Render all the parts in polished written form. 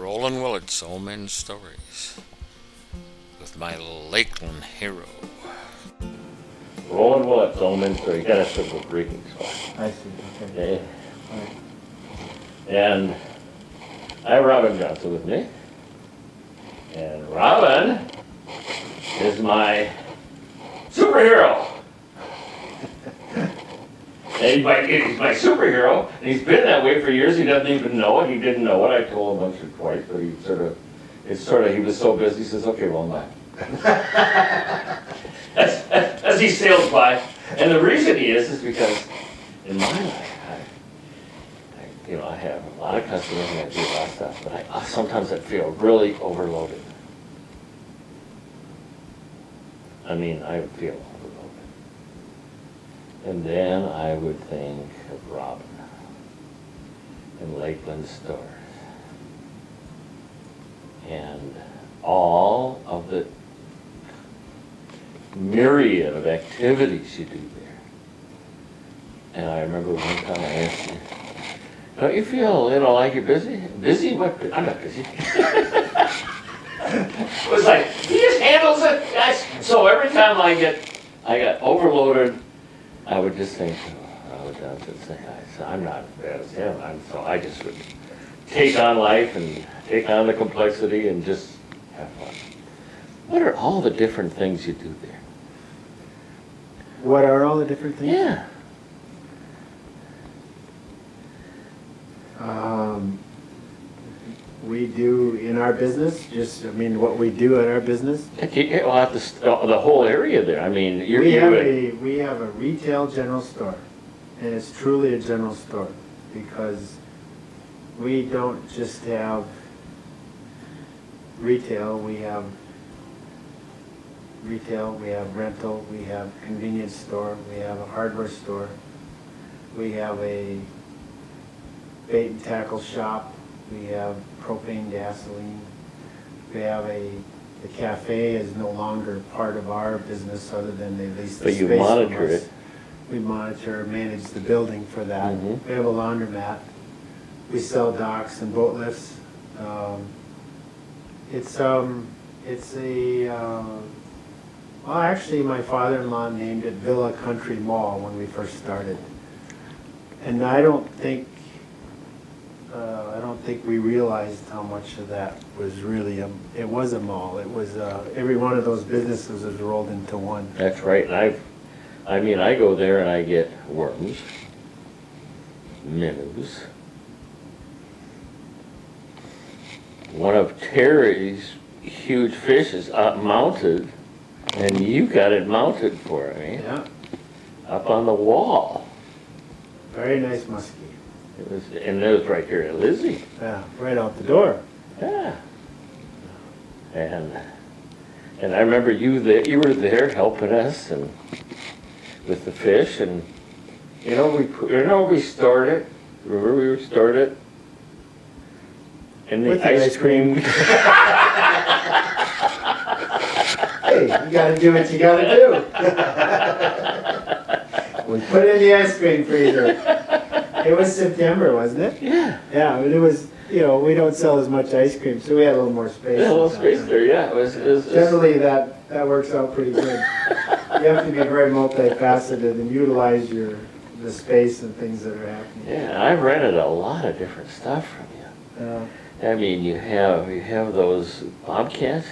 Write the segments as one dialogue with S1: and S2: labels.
S1: Roland Willits, Old Men Stories, with my Lakeland hero. Roland Willits, Old Men Stories. You got a simple greeting spot.
S2: I see, okay.
S1: Okay.
S2: All right.
S1: And I have Robin Johnson with me. And Robin is my superhero. And he's my superhero, and he's been that way for years. He doesn't even know it. He didn't know it. I told him once or twice, but he was so busy, he says, okay, well, I'm back. as he sails by. And the reason he is because in my life, I have a lot of customers and I do a lot of stuff, but sometimes I feel really overloaded. I feel overloaded. And then I would think of Robin and Lakeland stores and all of the myriad of activities you do there. And I remember one time I asked you, don't you feel like you're busy? Busy? What? I'm not busy. It was like, he just handles it. So every time I got overloaded, I would just think, I would just say, I'm not as bad as him. So I just would take on life and take on the complexity and just have fun. What are all the different things you do there?
S2: What are all the different things?
S1: Yeah.
S2: We do in our business, what we do at our business.
S1: Well, the whole area there.
S2: We have a retail general store, and it's truly a general store because we don't just have retail. We have rental, we have convenience store, we have a hardware store, we have a bait and tackle shop, we have propane gasoline, we have the cafe is no longer part of our business other than they lease the space from us.
S1: But you monitor it.
S2: We monitor, manage the building for that.
S1: Mm-hmm.
S2: We have a laundromat. We sell docks and boat lifts. Actually my father-in-law named it Villa Country Mall when we first started. And I don't think we realized how much of that was really it was a mall. It was every one of those businesses was rolled into one.
S1: That's right. And I go there and I get worms, minnows. One of Terry's huge fish is mounted, and you got it mounted for me.
S2: Yeah.
S1: Up on the wall.
S2: Very nice muskie.
S1: And it was right here at Lizzie.
S2: Yeah, right out the door.
S1: Yeah. And I remember you were there helping us and with the fish, and we stored it. Remember we stored it in the ice cream.
S2: Hey, you gotta do what you gotta do. We put it in the ice cream freezer. It was September, wasn't it?
S1: Yeah.
S2: Yeah, but it was, we don't sell as much ice cream, so we had a little more space.
S1: Yeah, a little space there, yeah. It was
S2: generally, that works out pretty good. You have to be very multifaceted and utilize the space and things that are happening.
S1: Yeah, I've rented a lot of different stuff from you. You have those Bobcats,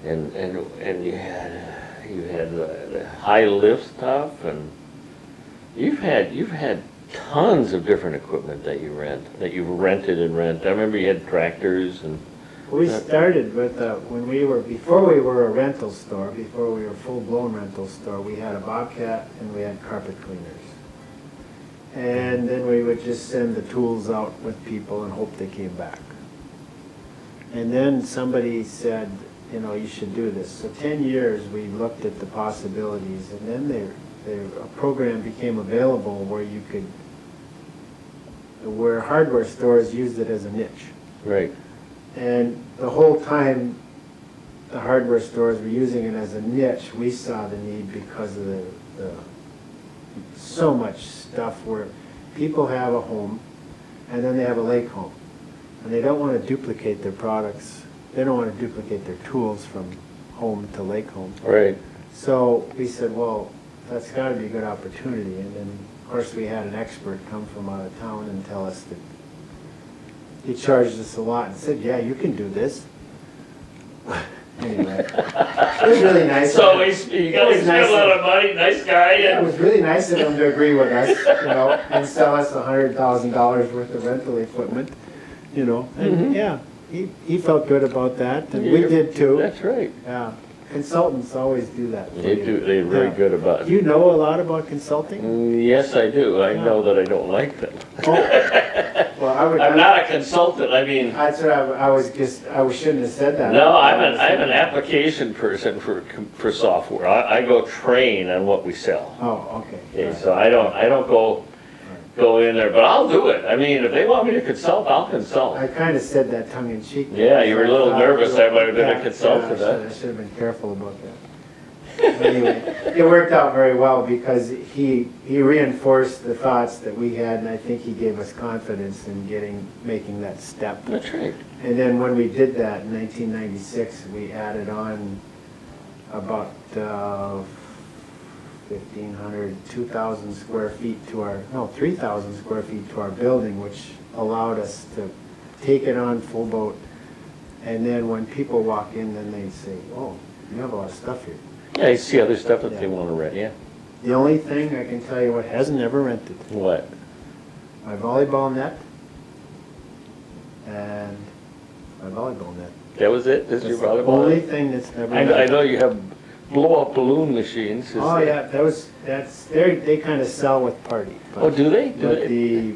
S1: and you had the high lift stuff, and you've had tons of different equipment that you've rented and rent. I remember you had tractors and.
S2: We started with before we were a rental store, before we were a full-blown rental store, we had a Bobcat and we had carpet cleaners. And then we would just send the tools out with people and hope they came back. And then somebody said, you should do this. So 10 years we looked at the possibilities, and then a program became available where hardware stores used it as a niche.
S1: Right.
S2: And the whole time the hardware stores were using it as a niche, we saw the need because of the so much stuff where people have a home and then they have a lake home. and they don't want to duplicate their products. They don't want to duplicate their tools from home to lake home.
S1: Right.
S2: So we said, well, that's got to be a good opportunity. And then, of course, we had an expert come from out of town and tell us that he charged us a lot and said, yeah, you can do this. Anyway, it was really nice.
S1: So you got to spend a lot of money, nice guy.
S2: Yeah, it was really nice of him to agree with us, and sell us $100,000 worth of rental equipment, and yeah, he felt good about that, and we did too.
S1: That's right.
S2: Yeah, consultants always do that.
S1: They do. They're very good about it.
S2: Do you know a lot about consulting?
S1: Yes, I do. I know that I don't like them.
S2: Well,
S1: I'm not a consultant. I mean,
S2: that's what I shouldn't have said that.
S1: no, I'm an application person for software. I go train on what we sell.
S2: Oh, okay.
S1: Okay, so I don't go in there, but I'll do it. I mean, if they want me to consult, I'll consult.
S2: I kind of said that tongue in cheek.
S1: Yeah, you were a little nervous. I might have been a consultant.
S2: I should have been careful about that. But anyway, it worked out very well because he reinforced the thoughts that we had, and I think he gave us confidence in making that step.
S1: That's right.
S2: And then when we did that in 1996, we added on about 1,500, 2,000 square feet 3,000 square feet to our building, which allowed us to take it on full boat. And then when people walk in, then they say, oh, you have a lot of stuff here.
S1: Yeah, you see other stuff that they want to rent, yeah.
S2: The only thing I can tell you what hasn't ever rented,
S1: What?
S2: my volleyball net and my volleyball net.
S1: That was it? This is your
S2: That's the
S1: volleyball?
S2: only thing that's never
S1: I
S2: rented.
S1: know you have blow-up balloon machines.
S2: Oh, yeah, they kind of sell with party. But,
S1: Oh, do they?
S2: But the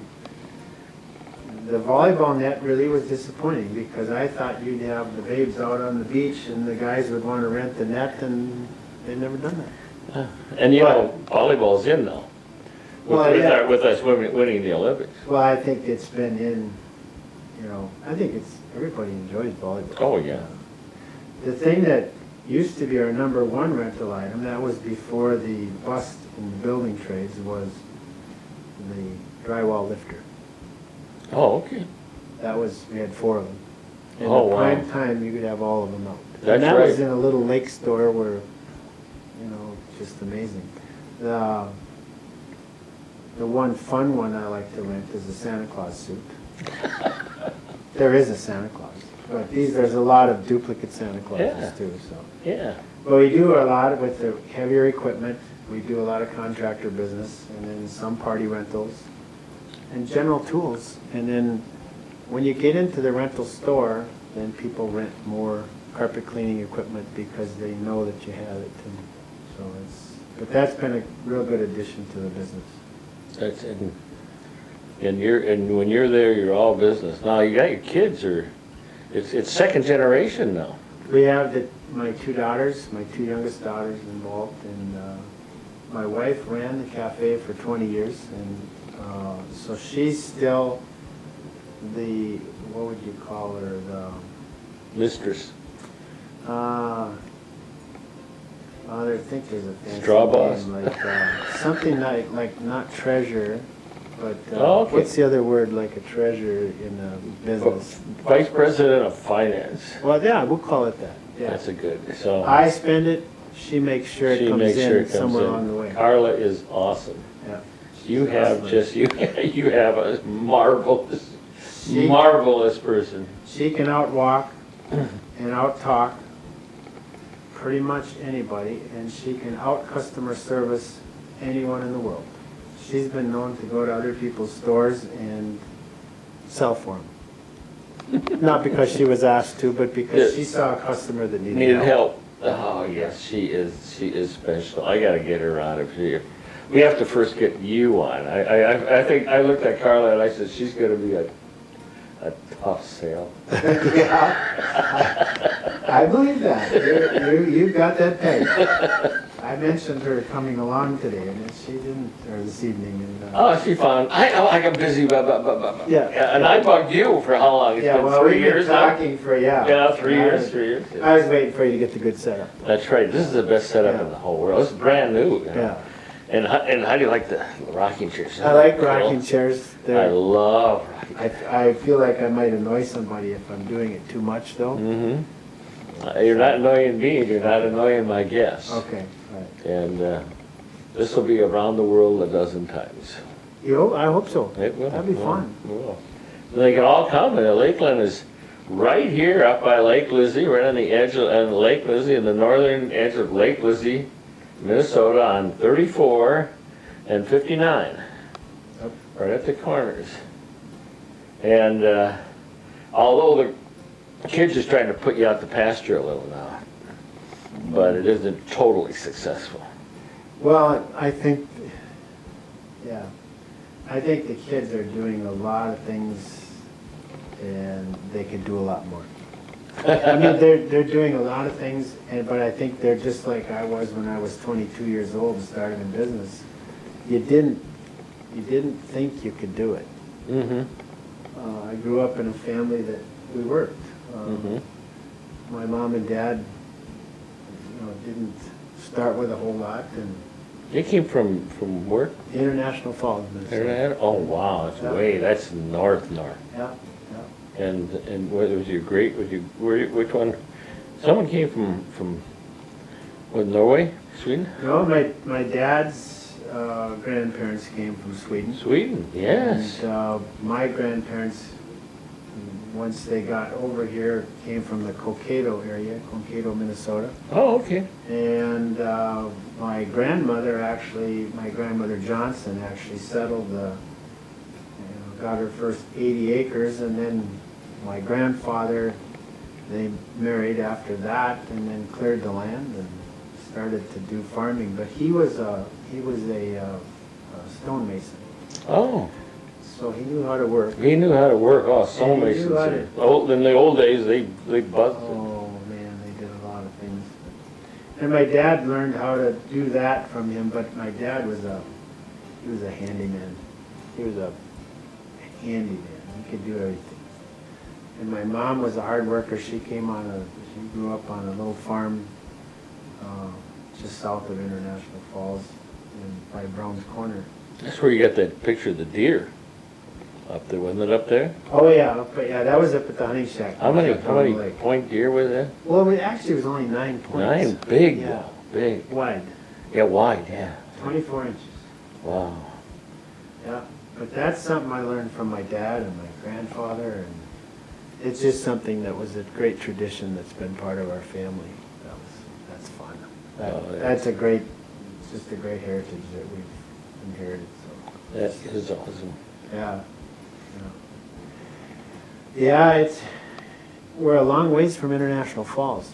S2: volleyball net really was disappointing because I thought you'd have the babes out on the beach and the guys would want to rent the net, and they've never done that.
S1: And volleyball's in now. With us winning the Olympics.
S2: Well, I think it's been in, I think everybody enjoys volleyball.
S1: Oh, yeah.
S2: The thing that used to be our number one rental item, that was before the bust in the building trades, was the drywall lifter.
S1: Oh, okay.
S2: We had 4 of them. And
S1: Oh,
S2: at
S1: wow.
S2: prime time, you could have all of them out.
S1: That's
S2: And that
S1: right.
S2: was in a little lake store where, just amazing. The one fun one I like to rent is a Santa Claus suit. There is a Santa Claus, but there's a lot of duplicate Santa Clauses too, so.
S1: Yeah.
S2: But we do a lot with the heavier equipment. We do a lot of contractor business, and then some party rentals and general tools. And then when you get into the rental store, then people rent more carpet cleaning equipment because they know that you have it. And so but that's been a real good addition to the business.
S1: That's it. And when you're there, you're all business. Now you got your kids, it's second generation now.
S2: We have my 2 daughters, my 2 youngest daughters involved, and my wife ran the cafe for 20 years, and so she's still what would you call her,
S1: Mistress.
S2: I think there's a fancy
S1: Straw boss?
S2: name, like something like not treasurer, but
S1: Okay.
S2: what's the other word like a treasurer in a business?
S1: Vice President of Finance.
S2: Well, yeah, we'll call it that. Yeah.
S1: That's a good, so.
S2: I spend it, she makes sure it
S1: She
S2: comes
S1: makes sure
S2: in
S1: it comes
S2: somewhere
S1: in.
S2: along the way.
S1: Carla is awesome.
S2: Yeah.
S1: You have you have a marvelous person.
S2: She can outwalk and outtalk pretty much anybody, and she can out-customer service anyone in the world. She's been known to go to other people's stores and sell for them. Not because she was asked to, but because she saw a customer that needed help.
S1: Oh, yes, she is special. I gotta get her on if she, we have to first get you on. I think, I looked at Carla and I said, she's gonna be a tough sale.
S2: Yeah, I believe that. You've got that pegged. I mentioned her coming along today, and she didn't, or this evening. And,
S1: Oh, she found, I got busy,
S2: Yeah.
S1: and I bugged you for how long? It's
S2: yeah,
S1: been
S2: well,
S1: 3
S2: we've been
S1: years now?
S2: talking for,
S1: Yeah, 3 years, 3 years.
S2: I was waiting for you to get the good setup.
S1: That's right, this is the best setup in the whole world. It's brand new.
S2: Yeah.
S1: And how do you like the rocking chairs?
S2: I like rocking chairs.
S1: I love rocking chairs.
S2: I feel like I might annoy somebody if I'm doing it too much, though.
S1: You're not annoying me, you're not annoying my guests.
S2: Okay, right.
S1: And this will be around the world a dozen times.
S2: I hope so.
S1: It will.
S2: That'd be fun.
S1: It will. They can all come, and Lakeland is right here up by Lake Lizzie, right on the edge of Lake Lizzie, in the northern edge of Lake Lizzie, Minnesota, on 34 and 59,
S2: Yep.
S1: right at the corners. And although the kids is trying to put you out to pasture a little now, but it isn't totally successful.
S2: Well, I think the kids are doing a lot of things, and they could do a lot more. I mean, they're doing a lot of things, but I think they're just like I was when I was 22 years old and started in business. You didn't think you could do it. I grew up in a family that we worked. My mom and dad, didn't start with a whole lot, and
S1: You came from where?
S2: International Falls, Minnesota.
S1: Oh wow, that's north.
S2: Yeah.
S1: And whether it was your which one? Someone came from Norway, Sweden?
S2: No, my dad's grandparents came from Sweden.
S1: Sweden, yes.
S2: And my grandparents, once they got over here, came from the Cokato area, Cokato, Minnesota.
S1: Oh, okay.
S2: And my grandmother Johnson actually settled got her first 80 acres, and then my grandfather, they married after that, and then cleared the land and started to do farming. But he was a stonemason.
S1: Oh.
S2: So he knew how to work.
S1: He knew how to work. Oh, stonemasons. In the old days, they buzzed.
S2: Oh man, they did a lot of things. And my dad learned how to do that from him. But my dad was a handyman. He was a handyman. He could do everything. And my mom was a hard worker. She grew up on a little farm just south of International Falls, by Brown's Corner.
S1: That's where you got that picture of the deer. Up there, wasn't it up there?
S2: Oh yeah, that was up at the hunting shack.
S1: How many point deer was that?
S2: Well, it actually was only 9 points.
S1: 9, big,
S2: Yeah.
S1: big.
S2: Wide.
S1: Yeah, wide, yeah.
S2: 24 inches.
S1: Wow.
S2: Yeah, but that's something I learned from my dad and my grandfather, and it's just something that was a great tradition that's been part of our family. That's fun. It's just a great heritage that we've inherited. So
S1: That is awesome.
S2: yeah. Yeah, we're a long ways from International Falls.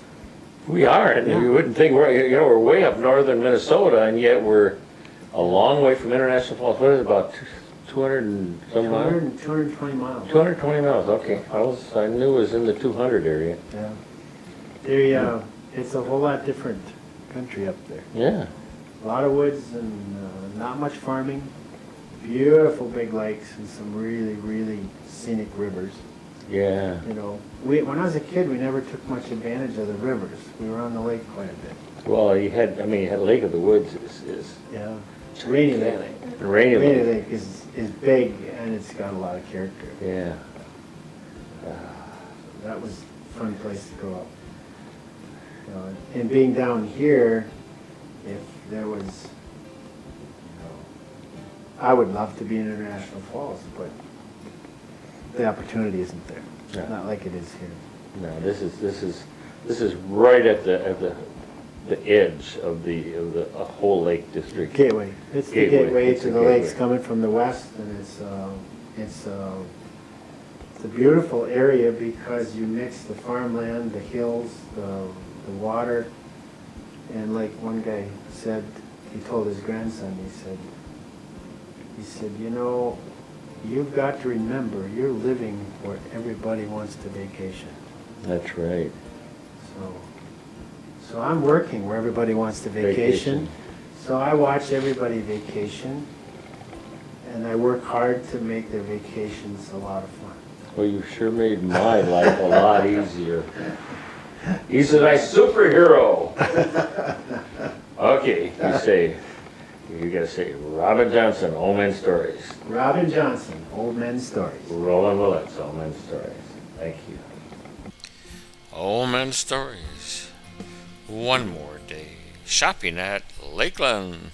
S1: We are, and
S2: Yeah.
S1: you wouldn't think we're way up northern Minnesota, and yet we're a long way from International Falls. What is it, about 200 and some miles?
S2: 220 miles.
S1: 220 miles. Okay, I knew it was in the 200 area.
S2: Yeah. It's a whole lot different country up there.
S1: Yeah.
S2: A lot of woods and not much farming. Beautiful big lakes and some really, really scenic rivers.
S1: Yeah.
S2: When I was a kid, we never took much advantage of the rivers. We were on the lake quite a bit.
S1: Well, you had Lake of the Woods is
S2: Yeah. Rainy Lake.
S1: Rainy
S2: Rainy
S1: Lake.
S2: Lake is big, and it's got a lot of character.
S1: Yeah.
S2: That was a fun place to grow up. And being down here, if there was, I would love to be in International Falls, but the opportunity isn't there.
S1: Yeah.
S2: Not like it is here.
S1: No, this is right at the edge of the whole lake district.
S2: Gateway. It's the gateway to the lakes coming from the west, and it's a beautiful area because you mix the farmland, the hills, the water, and like one guy said, he told his grandson, he said, you've got to remember, you're living where everybody wants to vacation.
S1: That's right.
S2: So I'm working where everybody wants to vacation. So I watch everybody vacation, and I work hard to make their vacations a lot of fun.
S1: Well, you sure made my life a lot easier. He's a nice superhero. Okay, you say. You gotta say Robin Johnson, Old Men Stories.
S2: Robin Johnson, Old Men Stories.
S1: Roland Willits, Old Men Stories. Thank you.
S3: Old Men Stories. One more day shopping at Lakeland.